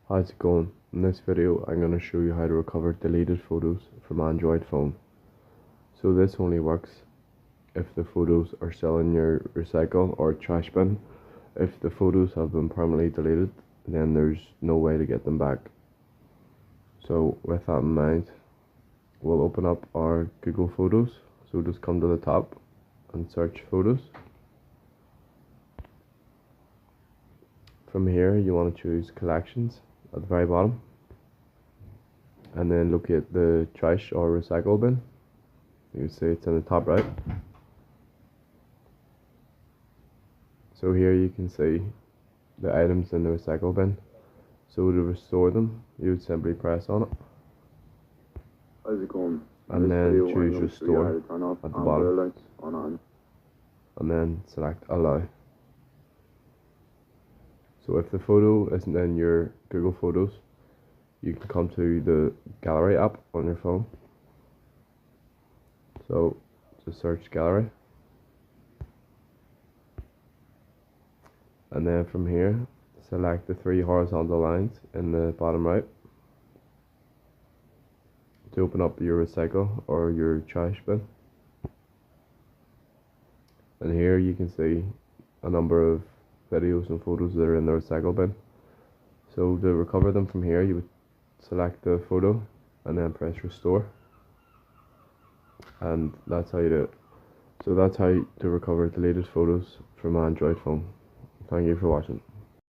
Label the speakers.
Speaker 1: How's it going? In this video I'm going to show you how to recover deleted photos from Android phone. So this only works if the photos are still in your recycle or trash bin. If the photos have been permanently deleted, then there's no way to get them back. So with that in mind, we'll open up our Google Photos. So just come to the top and search photos. From here you want to choose collections at the very bottom, and then locate the trash or recycle bin. You can see it's in the top right. So here you can see the items in the recycle bin. So to restore them, you would simply press on it.
Speaker 2: How's it going?
Speaker 1: And then choose restore at the bottom. And then select allow. So if the photo isn't in your Google Photos, you can come to the gallery app on your phone. So just search gallery. And then from here, select the three horizontal lines in the bottom right to open up your recycle or your trash bin. And here you can see a number of videos and photos that are in the recycle bin. So to recover them from here, you would select the photo and then press restore. And that's how you do it. So that's how to recover deleted photos from Android phone. Thank you for watching.